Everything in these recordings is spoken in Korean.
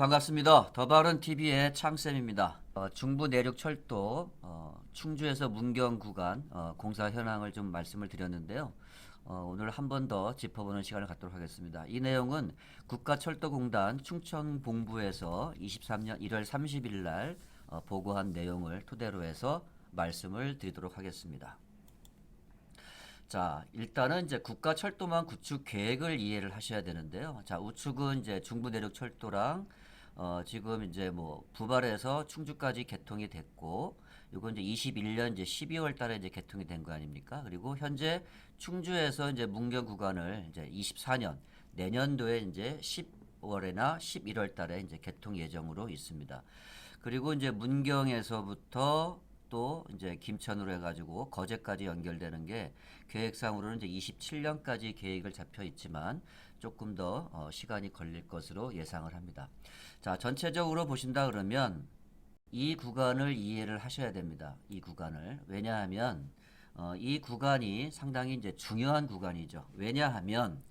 반갑습니다. 더바른 TV의 창쌤입니다. 중부 내륙 철도 충주에서 문경 구간 공사 현황을 좀 말씀을 드렸는데요. 오늘 한 번 더 짚어보는 시간을 갖도록 하겠습니다. 이 내용은 국가철도공단 충청본부에서 23년 1월 30일 날 보고한 내용을 토대로 해서 말씀을 드리도록 하겠습니다. 자, 일단은 이제 국가철도망 구축 계획을 이해를 하셔야 되는데요. 자, 우측은 이제 중부내륙철도랑 지금 이제 뭐 부발에서 충주까지 개통이 됐고, 이건 이제 21년 이제 12월 달에 이제 개통이 된 거 아닙니까? 그리고 현재 충주에서 이제 문경 구간을 이제 24년 내년도에 이제 10월에나 11월 달에 이제 개통 예정으로 있습니다. 그리고 이제 문경에서부터 또 이제 김천으로 해가지고 거제까지 연결되는 게 계획상으로는 이제 27년까지 계획을 잡혀 있지만 조금 더 시간이 걸릴 것으로 예상을 합니다. 자, 전체적으로 보신다 그러면 이 구간을 이해를 하셔야 됩니다. 이 구간을. 왜냐하면 이 구간이 상당히 이제 중요한 구간이죠. 왜냐하면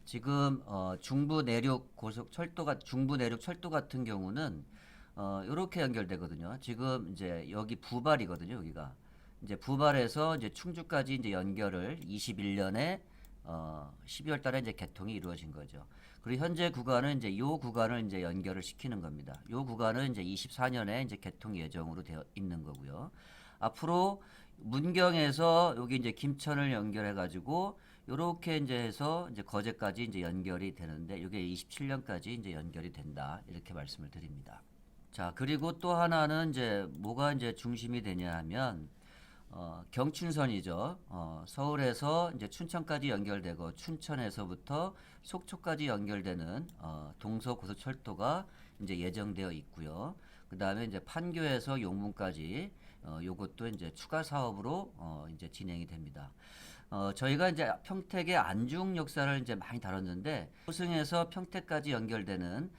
지금 중부 내륙 철도 같은 경우는 요렇게 연결되거든요. 지금 이제 여기 부발이거든요. 여기가 이제 부발에서 이제 충주까지 이제 연결을 21년에 12월 달에 이제 개통이 이루어진 거죠. 그리고 현재 구간은 이제 요 구간을 이제 연결을 시키는 겁니다. 요 구간은 이제 24년에 이제 개통 예정으로 되어 있는 거고요. 앞으로 문경에서 여기 이제 김천을 연결해 가지고 요렇게 이제 해서 이제 거제까지 이제 연결이 되는데 이게 27년까지 이제 연결이 된다. 이렇게 말씀을 드립니다. 자, 그리고 또 하나는 이제 뭐가 이제 중심이 되냐 하면 경춘선이죠. 서울에서 이제 춘천까지 연결되고 춘천에서부터 속초까지 연결되는 동서고속철도가 이제 예정되어 있고요. 그 다음에 이제 판교에서 용문까지 요것도 이제 추가 사업으로 이제 진행이 됩니다. 저희가 이제 평택의 안중 역사를 이제 많이 다뤘는데 호승에서 평택까지 연결되는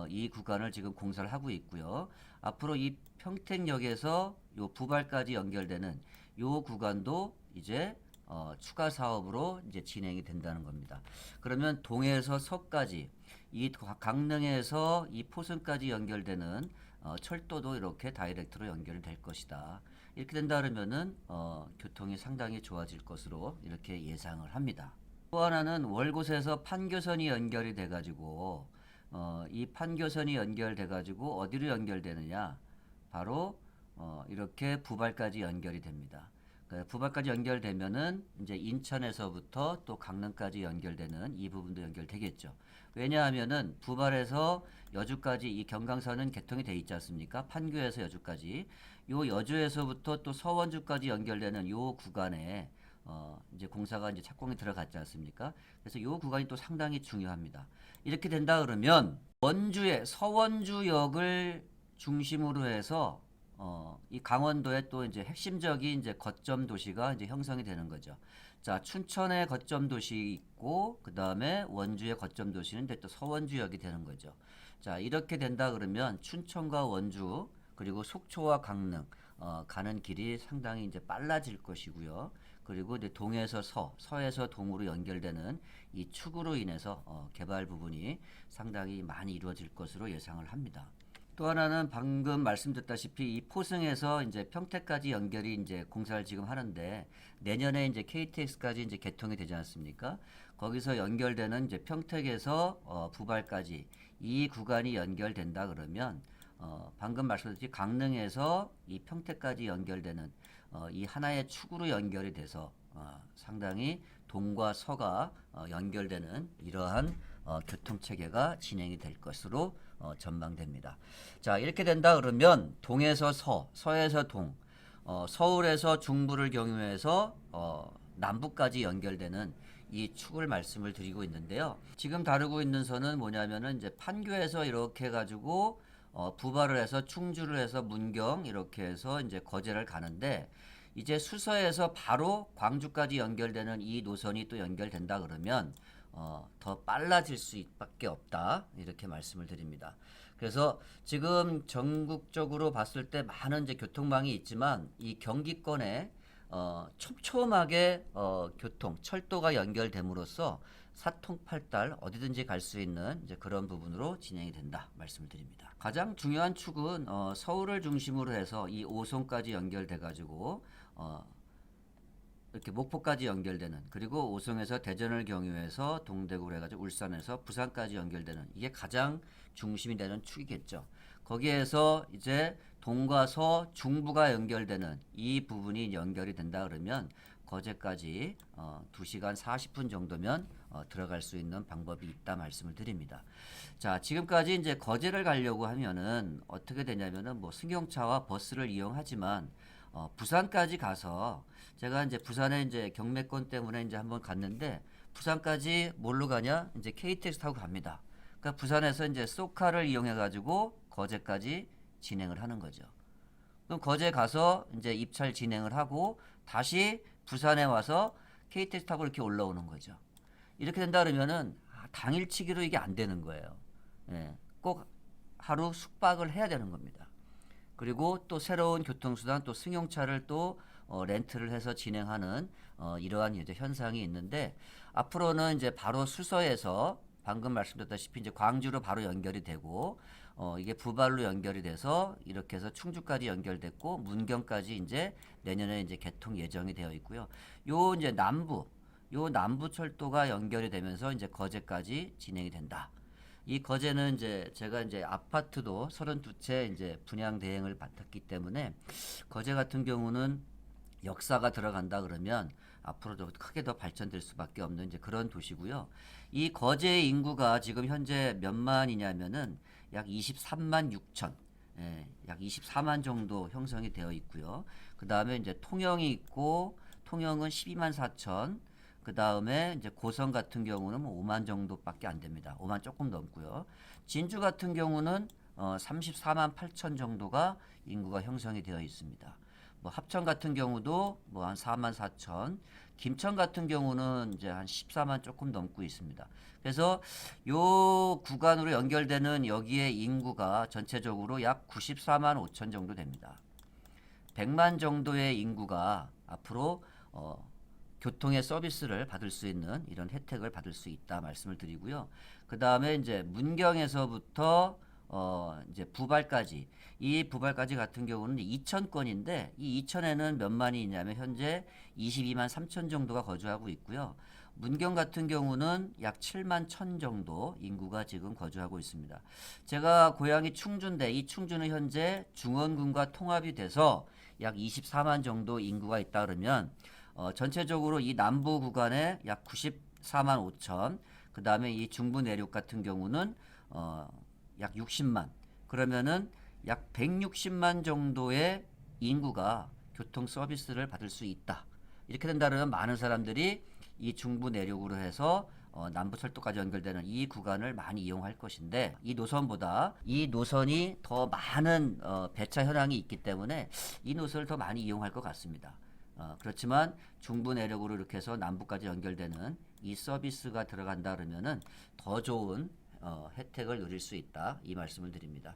이 구간을 지금 공사를 하고 있고요. 앞으로 이 평택역에서 요 부발까지 연결되는 요 구간도 이제 추가 사업으로 이제 진행이 된다는 겁니다. 그러면 동에서 서까지 이 강릉에서 이 포승까지 연결되는 철도도 이렇게 다이렉트로 연결이 될 것이다. 이렇게 된다 그러면은 교통이 상당히 좋아질 것으로 이렇게 예상을 합니다. 또 하나는 월곶에서 판교선이 연결이 돼 가지고 이 판교선이 연결돼 가지고 어디로 연결되느냐? 바로 이렇게 부발까지 연결이 됩니다. 부발까지 연결되면은 이제 인천에서부터 또 강릉까지 연결되는 이 부분도 연결되겠죠. 왜냐하면은 부발에서 여주까지 이 경강선은 개통이 돼 있지 않습니까? 판교에서 여주까지 요 여주에서부터 또 서원주까지 연결되는 요 구간에 이제 공사가 이제 착공이 들어갔지 않습니까? 그래서 요 구간이 또 상당히 중요합니다. 이렇게 된다 그러면 원주의 서원주역을 중심으로 해서 이 강원도의 또 이제 핵심적인 이제 거점 도시가 이제 형성이 되는 거죠. 자, 춘천의 거점 도시 있고 그 다음에 원주의 거점 도시는 이제 또 서원주역이 되는 거죠. 자, 이렇게 된다 그러면 춘천과 원주 그리고 속초와 강릉 가는 길이 상당히 이제 빨라질 것이고요. 그리고 이제 동에서 서에서 동으로 연결되는 이 축으로 인해서 개발 부분이 상당히 많이 이루어질 것으로 예상을 합니다. 또 하나는 방금 말씀드렸다시피 이 포승에서 이제 평택까지 연결이 이제 공사를 지금 하는데 내년에 이제 KTX까지 이제 개통이 되지 않습니까? 거기서 연결되는 이제 평택에서 부발까지 이 구간이 연결된다 그러면 방금 말씀드렸듯이 강릉에서 이 평택까지 연결되는 이 하나의 축으로 연결이 돼서 상당히 동과 서가 연결되는 이러한 교통체계가 진행이 될 것으로 전망됩니다. 자, 이렇게 된다 그러면 동에서 서에서 동, 서울에서 중부를 경유해서 남부까지 연결되는 이 축을 말씀을 드리고 있는데요. 지금 다루고 있는 선은 뭐냐면은 이제 판교에서 이렇게 해가지고 부발을 해서 충주를 해서 문경 이렇게 해서 이제 거제를 가는데 이제 수서에서 바로 광주까지 연결되는 이 노선이 또 연결된다 그러면 더 빨라질 수밖에 없다 이렇게 말씀을 드립니다. 그래서 지금 전국적으로 봤을 때 많은 이제 교통망이 있지만 이 경기권에 촘촘하게 철도가 연결됨으로써 사통팔달 어디든지 갈 수 있는 이제 그런 부분으로 진행이 된다 말씀을 드립니다. 가장 중요한 축은 서울을 중심으로 해서 이 오송까지 연결돼 가지고 이렇게 목포까지 연결되는, 그리고 오송에서 대전을 경유해서 동대구로 해가지고 울산에서 부산까지 연결되는, 이게 가장 중심이 되는 축이겠죠. 거기에서 이제 동과 서 중부가 연결되는 이 부분이 연결이 된다 그러면 거제까지 2시간 40분 정도면 들어갈 수 있는 방법이 있다 말씀을 드립니다. 자, 지금까지 이제 거제를 가려고 하면은 어떻게 되냐면은 뭐 승용차와 버스를 이용하지만 부산까지 가서, 제가 이제 부산에 이제 경매권 때문에 이제 한번 갔는데, 부산까지 뭘로 가냐? 이제 KTX 타고 갑니다. 그러니까 부산에서 이제 쏘카를 이용해 가지고 거제까지 진행을 하는 거죠. 그럼 거제 가서 이제 입찰 진행을 하고 다시 부산에 와서 KTX 타고 이렇게 올라오는 거죠. 이렇게 된다 그러면은 당일치기로 이게 안 되는 거예요. 예, 꼭 하루 숙박을 해야 되는 겁니다. 그리고 또 새로운 교통수단, 또 승용차를 또 렌트를 해서 진행하는 이러한 이제 현상이 있는데, 앞으로는 이제 바로 수서에서 방금 말씀드렸다시피 이제 광주로 바로 연결이 되고, 이게 부발로 연결이 돼서 이렇게 해서 충주까지 연결됐고, 문경까지 이제 내년에 이제 개통 예정이 되어 있고요. 요 이제 요 남부 철도가 연결이 되면서 이제 거제까지 진행이 된다. 이 거제는 이제 제가 이제 아파트도 32채 이제 분양 대행을 맡았기 때문에, 거제 같은 경우는 역사가 들어간다 그러면 앞으로도 크게 더 발전될 수밖에 없는 이제 그런 도시고요. 이 거제의 인구가 지금 현재 몇 만이냐면은 약 23만 6천, 약 24만 정도 형성이 되어 있고요. 그 다음에 이제 통영이 있고, 통영은 12만 4천. 그 다음에 이제 고성 같은 경우는 뭐 5만 정도밖에 안 됩니다. 5만 조금 넘고요. 진주 같은 경우는 34만 8천 정도가 인구가 형성이 되어 있습니다. 뭐 합천 같은 경우도 뭐 한 4만 4천, 김천 같은 경우는 이제 한 14만 조금 넘고 있습니다. 그래서 요 구간으로 연결되는 여기에 인구가 전체적으로 약 94만 5천 정도 됩니다. 100만 정도의 인구가 앞으로 교통의 서비스를 받을 수 있는 이런 혜택을 받을 수 있다 말씀을 드리고요. 그 다음에 이제 문경에서부터 이제 부발까지, 이 부발까지 같은 경우는 2,000건인데, 이 2,000에는 몇 만이 있냐면 현재 22만 3천 정도가 거주하고 있고요. 문경 같은 경우는 약 7만 1천 정도 인구가 지금 거주하고 있습니다. 제가 고향이 충주인데, 이 충주는 현재 중원군과 통합이 돼서 약 24만 정도 인구가 있다 그러면 전체적으로 이 남부 구간에 약 94만 5천, 그 다음에 이 중부 내륙 같은 경우는 약 60만, 그러면은 약 160만 정도의 인구가 교통 서비스를 받을 수 있다. 이렇게 된다면 많은 사람들이 이 중부 내륙으로 해서 남부 철도까지 연결되는 이 구간을 많이 이용할 것인데, 이 노선보다 이 노선이 더 많은 배차 현황이 있기 때문에 이 노선을 더 많이 이용할 것 같습니다. 그렇지만 중부 내륙으로 이렇게 해서 남부까지 연결되는 이 서비스가 들어간다 그러면은 더 좋은 혜택을 누릴 수 있다, 이 말씀을 드립니다.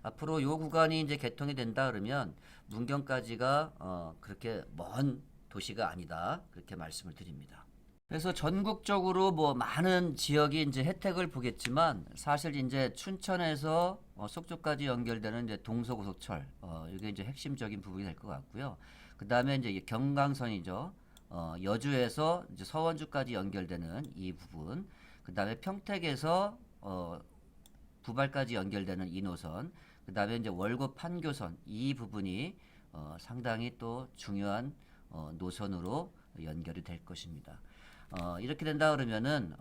앞으로 요 구간이 이제 개통이 된다 그러면 문경까지가 그렇게 먼 도시가 아니다, 그렇게 말씀을 드립니다. 그래서 전국적으로 뭐 많은 지역이 이제 혜택을 보겠지만, 사실 이제 춘천에서 속초까지 연결되는 이제 동서고속철, 이게 이제 핵심적인 부분이 될 것 같고요. 그 다음에 이제 경강선이죠. 여주에서 이제 서원주까지 연결되는 이 부분, 그 다음에 평택에서 부발까지 연결되는 이 노선, 그 다음에 이제 월곶 판교선, 이 부분이 상당히 또 중요한 노선으로 연결이 될 것입니다. 이렇게 된다 그러면은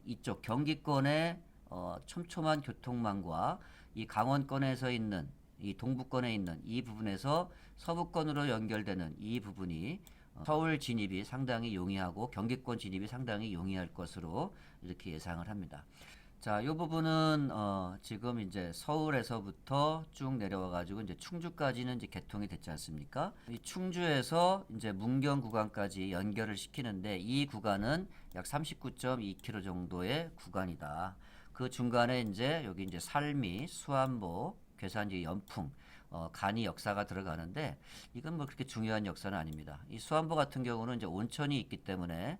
이쪽 경기권의 촘촘한 교통망과 이 강원권에서 있는, 이 동부권에 있는 이 부분에서 서부권으로 연결되는 이 부분이 서울 진입이 상당히 용이하고 경기권 진입이 상당히 용이할 것으로 이렇게 예상을 합니다. 자, 이 부분은 지금 이제 서울에서부터 쭉 내려와 가지고 이제 충주까지는 이제 개통이 됐지 않습니까? 이 충주에서 이제 문경 구간까지 연결을 시키는데, 이 구간은 약 39.2km 정도의 구간이다. 그 중간에 이제 여기 이제 살미, 수안보, 괴산지, 연풍, 간이 역사가 들어가는데 이건 뭐 그렇게 중요한 역사는 아닙니다. 이 수안보 같은 경우는 이제 온천이 있기 때문에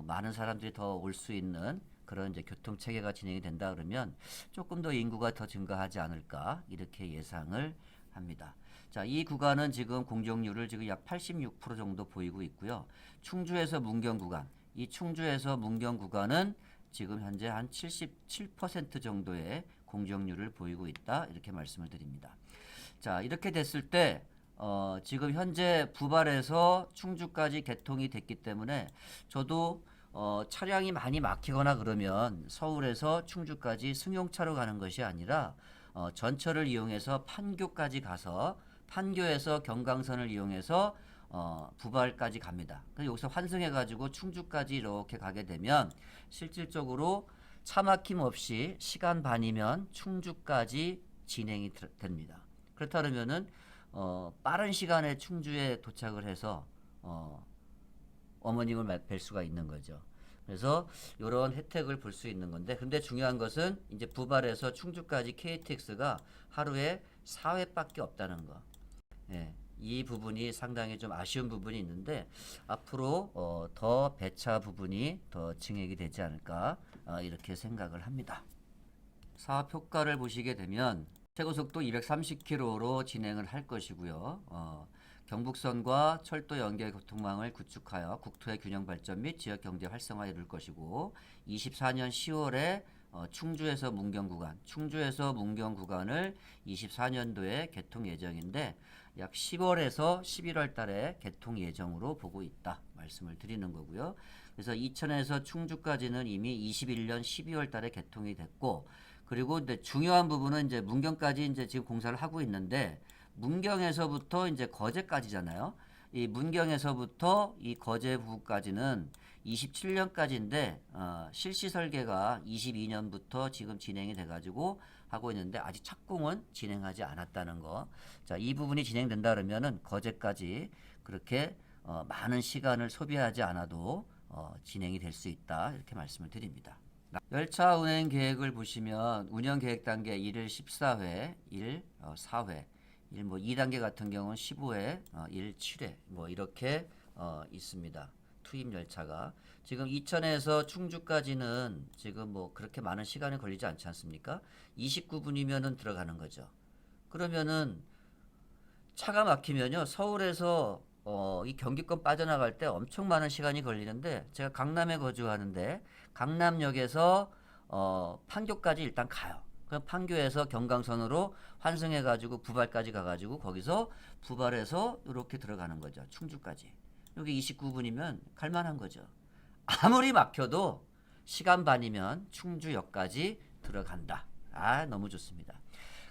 많은 사람들이 더 올 수 있는 그런 이제 교통 체계가 진행이 된다 그러면 조금 더 인구가 더 증가하지 않을까 이렇게 예상을 합니다. 자, 이 구간은 지금 공정률을 지금 약 86% 정도 보이고 있고요. 충주에서 문경 구간, 이 충주에서 문경 구간은 지금 현재 한 77% 정도의 공정률을 보이고 있다 이렇게 말씀을 드립니다. 자, 이렇게 됐을 때 지금 현재 부발에서 충주까지 개통이 됐기 때문에 저도 차량이 많이 막히거나 그러면 서울에서 충주까지 승용차로 가는 것이 아니라 전철을 이용해서 판교까지 가서 판교에서 경강선을 이용해서 부발까지 갑니다. 그래서 여기서 환승해가지고 충주까지 이렇게 가게 되면 실질적으로 차 막힘 없이 시간 반이면 충주까지 진행이 됩니다. 그렇다 그러면은 빠른 시간에 충주에 도착을 해서 어머님을 뵐 수가 있는 거죠. 그래서 이런 혜택을 볼 수 있는 건데, 근데 중요한 것은 이제 부발에서 충주까지 KTX가 하루에 4회밖에 없다는 거. 예, 이 부분이 상당히 좀 아쉬운 부분이 있는데 앞으로 더 배차 부분이 더 증액이 되지 않을까 이렇게 생각을 합니다. 사업 효과를 보시게 되면 최고속도 230km로 진행을 할 것이고요. 경북선과 철도 연계 교통망을 구축하여 국토의 균형 발전 및 지역 경제 활성화에 이룰 것이고 24년 10월에 충주에서 문경 구간을 24년도에 개통 예정인데 약 10월에서 11월 달에 개통 예정으로 보고 있다 말씀을 드리는 거고요. 그래서 이천에서 충주까지는 이미 21년 12월 달에 개통이 됐고, 그리고 이제 중요한 부분은 이제 문경까지 이제 지금 공사를 하고 있는데 문경에서부터 이제 거제까지잖아요. 이 문경에서부터 이 거제 부분까지는 27년까지인데 실시 설계가 22년부터 지금 진행이 돼가지고 하고 있는데 아직 착공은 진행하지 않았다는 거. 자, 이 부분이 진행된다 그러면은 거제까지 그렇게 많은 시간을 소비하지 않아도 진행이 될 수 있다 이렇게 말씀을 드립니다. 열차 운행 계획을 보시면 운영 계획 단계 1일 14회, 1 4회, 1 뭐 2단계 같은 경우는 15회, 1 7회 뭐 이렇게 있습니다. 투입 열차가 지금 이천에서 충주까지는 지금 뭐 그렇게 많은 시간이 걸리지 않지 않습니까? 29분이면은 들어가는 거죠. 그러면은 차가 막히면요 서울에서 이 경기권 빠져나갈 때 엄청 많은 시간이 걸리는데 제가 강남에 거주하는데 강남역에서 판교까지 일단 가요. 그럼 판교에서 경강선으로 환승해가지고 부발까지 가가지고 거기서 부발해서 이렇게 들어가는 거죠. 충주까지. 여기 29분이면 갈만한 거죠. 아무리 막혀도 시간 반이면 충주역까지 들어간다. 아, 너무 좋습니다.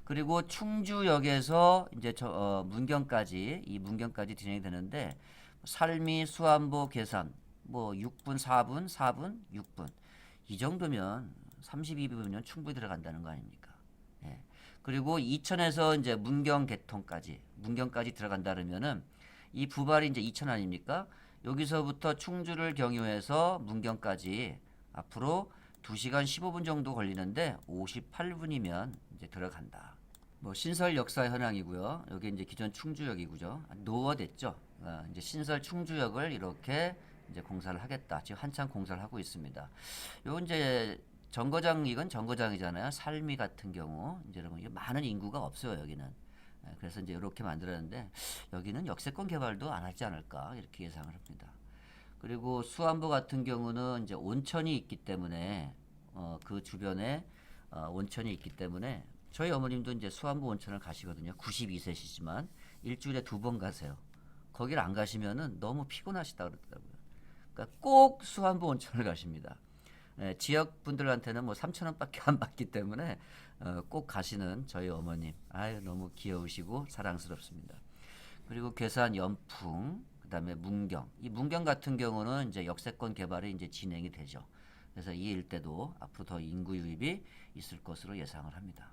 그리고 충주역에서 이제 문경까지 이 문경까지 진행이 되는데 살미, 수안보, 계산 뭐 6분, 4분, 4분, 6분 이 정도면 32분이면 충분히 들어간다는 거 아닙니까? 예. 그리고 이천에서 이제 문경까지 들어간다 그러면은 이 부발이 이제 이천 아닙니까? 여기서부터 충주를 경유해서 문경까지 앞으로 2시간 15분 정도 걸리는데 58분이면 이제 들어간다. 뭐 신설 역사 현황이고요. 여기 이제 기존 충주역이고요. 노후화됐죠. 이제 신설 충주역을 이렇게 이제 공사를 하겠다. 지금 한창 공사를 하고 있습니다. 요 이제 이건 정거장이잖아요. 살미 같은 경우 이제 여러분 많은 인구가 없어요 여기는. 그래서 이제 이렇게 만들었는데 여기는 역세권 개발도 안 하지 않을까 이렇게 예상을 합니다. 그리고 수안보 같은 경우는 이제 온천이 있기 때문에 그 주변에 온천이 있기 때문에 저희 어머님도 이제 수안보 온천을 가시거든요. 92세시지만 일주일에 2번 가세요. 거길 안 가시면은 너무 피곤하시다 그러더라고요. 그러니까 꼭 수안보 온천을 가십니다. 지역 분들한테는 뭐 3,000원밖에 안 받기 때문에 꼭 가시는 저희 어머님, 아유 너무 귀여우시고 사랑스럽습니다. 그리고 괴산 연풍, 그다음에 문경. 이 문경 같은 경우는 이제 역세권 개발이 이제 진행이 되죠. 그래서 이 일대도 앞으로 더 인구 유입이 있을 것으로 예상을 합니다.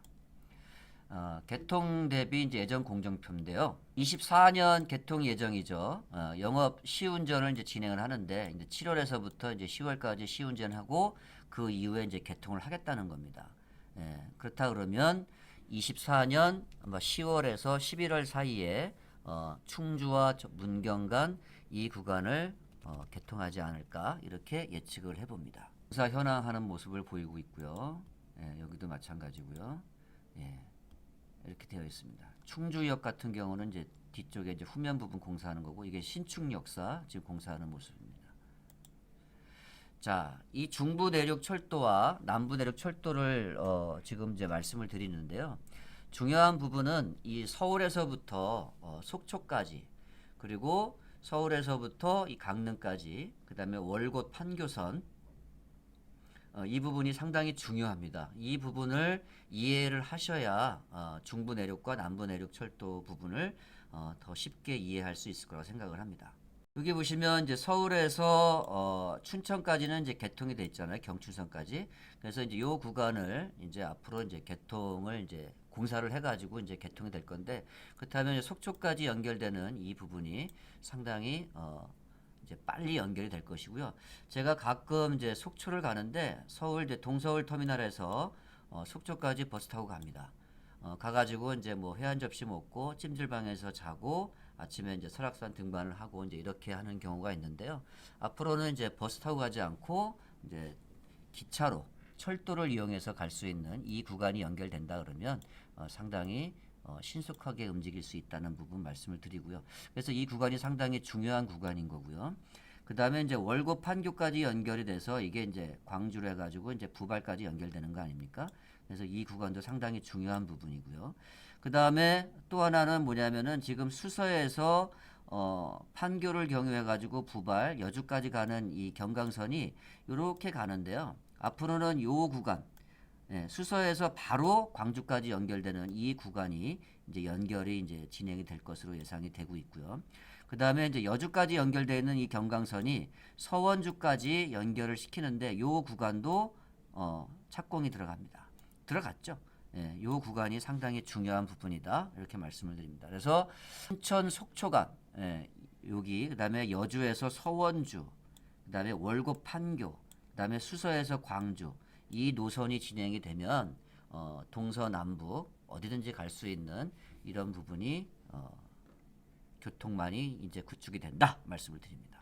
개통 대비 이제 예정 공정표인데요. 24년 개통 예정이죠. 영업 시운전을 이제 진행을 하는데 이제 7월에서부터 이제 10월까지 시운전하고 그 이후에 이제 개통을 하겠다는 겁니다. 예, 그렇다 그러면 24년 아마 10월에서 11월 사이에 충주와 문경 간 이 구간을 개통하지 않을까 이렇게 예측을 해봅니다. 공사 현황하는 모습을 보이고 있고요. 예, 여기도 마찬가지고요. 예, 이렇게 되어 있습니다. 충주역 같은 경우는 이제 뒤쪽에 이제 후면 부분 공사하는 거고 이게 신축역사 지금 공사하는 모습입니다. 자, 이 중부 내륙 철도와 남부 내륙 철도를 지금 이제 말씀을 드리는데요. 중요한 부분은 이 서울에서부터 속초까지 그리고 서울에서부터 이 강릉까지 그다음에 월곶 판교선 이 부분이 상당히 중요합니다. 이 부분을 이해를 하셔야 중부 내륙과 남부 내륙 철도 부분을 더 쉽게 이해할 수 있을 거라고 생각을 합니다. 여기 보시면 이제 서울에서 춘천까지는 이제 개통이 돼 있잖아요. 경춘선까지. 그래서 이제 요 구간을 이제 앞으로 이제 개통을 이제 공사를 해가지고 이제 개통이 될 건데 그렇다면 이제 속초까지 연결되는 이 부분이 상당히 이제 빨리 연결이 될 것이고요. 제가 가끔 이제 속초를 가는데 서울 이제 동서울 터미널에서 속초까지 버스 타고 갑니다. 가가지고 이제 뭐 회한 접시 먹고 찜질방에서 자고 아침에 이제 설악산 등반을 하고 이제 이렇게 하는 경우가 있는데요. 앞으로는 이제 버스 타고 가지 않고 이제 기차로 철도를 이용해서 갈 수 있는 이 구간이 연결된다 그러면 상당히 신속하게 움직일 수 있다는 부분 말씀을 드리고요. 그래서 이 구간이 상당히 중요한 구간인 거고요. 그 다음에 이제 월곶 판교까지 연결이 돼서 이게 이제 광주로 해가지고 이제 부발까지 연결되는 거 아닙니까? 그래서 이 구간도 상당히 중요한 부분이고요. 그 다음에 또 하나는 뭐냐면은 지금 수서에서 판교를 경유해가지고 부발, 여주까지 가는 이 경강선이 이렇게 가는데요. 앞으로는 요 구간, 수서에서 바로 광주까지 연결되는 이 구간이 이제 연결이 이제 진행이 될 것으로 예상이 되고 있고요. 그 다음에 이제 여주까지 연결되어 있는 이 경강선이 서원주까지 연결을 시키는데 요 구간도 착공이 들어갑니다. 들어갔죠. 예, 요 구간이 상당히 중요한 부분이다 이렇게 말씀을 드립니다. 그래서 춘천 속초간 여기 그다음에 여주에서 서원주 그다음에 월곶 판교 그다음에 수서에서 광주 이 노선이 진행이 되면 동서남북 어디든지 갈 수 있는 이런 부분이 교통망이 이제 구축이 된다 말씀을 드립니다.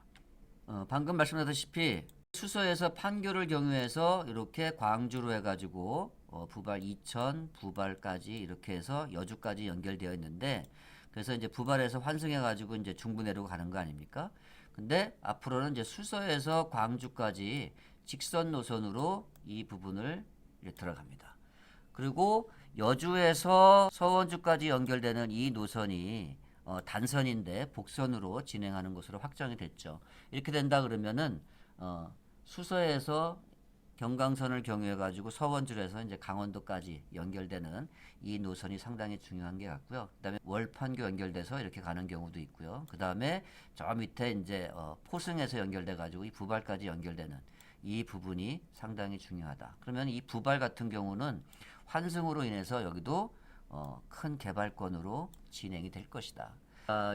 방금 말씀하셨다시피 수서에서 판교를 경유해서 이렇게 광주로 해가지고 부발 이천 부발까지 이렇게 해서 여주까지 연결되어 있는데 그래서 이제 부발에서 환승해가지고 이제 중부 내로 가는 거 아닙니까? 근데 앞으로는 이제 수서에서 광주까지 직선 노선으로 이 부분을 들어갑니다. 그리고 여주에서 서원주까지 연결되는 이 노선이 단선인데 복선으로 진행하는 것으로 확정이 됐죠. 이렇게 된다 그러면은 수서에서 경강선을 경유해 가지고 서원주로 해서 이제 강원도까지 연결되는 이 노선이 상당히 중요한 게 같고요. 그다음에 월판교 연결돼서 이렇게 가는 경우도 있고요. 그다음에 저 밑에 이제 포승에서 연결돼 가지고 이 부발까지 연결되는 이 부분이 상당히 중요하다. 그러면 이 부발 같은 경우는 환승으로 인해서 여기도 큰 개발권으로 진행이 될 것이다.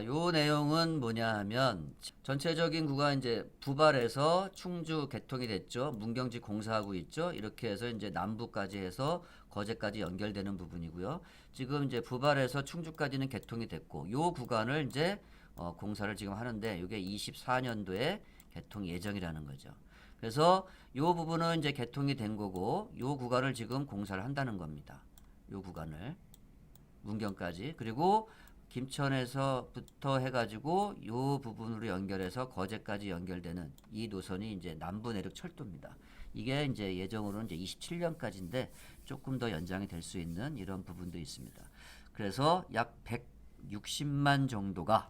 요 내용은 뭐냐 하면 전체적인 구간 이제 부발에서 충주 개통이 됐죠. 문경지 공사하고 있죠. 이렇게 해서 이제 남부까지 해서 거제까지 연결되는 부분이고요. 지금 이제 부발에서 충주까지는 개통이 됐고 요 구간을 이제 공사를 지금 하는데 이게 24년도에 개통 예정이라는 거죠. 그래서 요 부분은 이제 개통이 된 거고 요 구간을 지금 공사를 한다는 겁니다. 요 구간을 문경까지 그리고 김천에서부터 해가지고 요 부분으로 연결해서 거제까지 연결되는 이 노선이 이제 남부 내륙 철도입니다. 이게 이제 예정으로는 이제 27년까지인데 조금 더 연장이 될 수 있는 이런 부분도 있습니다. 그래서 약 160만 정도가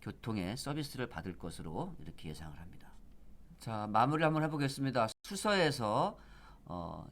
교통의 서비스를 받을 것으로 이렇게 예상을 합니다. 자, 마무리 한번 해보겠습니다. 수서에서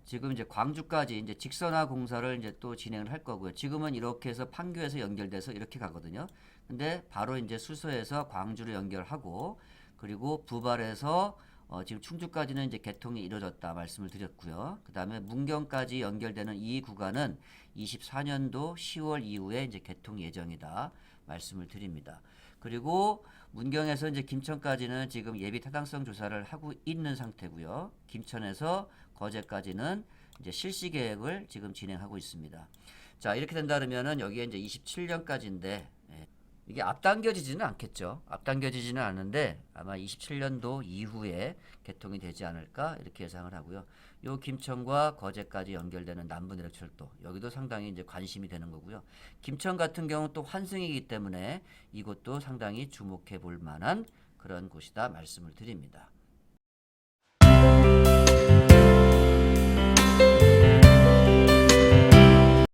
지금 이제 광주까지 이제 직선화 공사를 이제 또 진행을 할 거고요. 지금은 이렇게 해서 판교에서 연결돼서 이렇게 가거든요. 근데 바로 이제 수서에서 광주로 연결하고 그리고 부발에서 지금 충주까지는 이제 개통이 이루어졌다 말씀을 드렸고요. 그 다음에 문경까지 연결되는 이 구간은 24년도 10월 이후에 이제 개통 예정이다 말씀을 드립니다. 그리고 문경에서 이제 김천까지는 지금 예비 타당성 조사를 하고 있는 상태고요. 김천에서 거제까지는 이제 실시 계획을 지금 진행하고 있습니다. 자, 이렇게 된다 그러면은 여기에 이제 27년까지인데 이게 앞당겨지지는 않겠죠. 앞당겨지지는 않는데 아마 27년도 이후에 개통이 되지 않을까 이렇게 예상을 하고요. 요 김천과 거제까지 연결되는 남부내륙철도 여기도 상당히 이제 관심이 되는 거고요. 김천 같은 경우 또 환승이기 때문에 이곳도 상당히 주목해 볼 만한 그런 곳이다 말씀을 드립니다.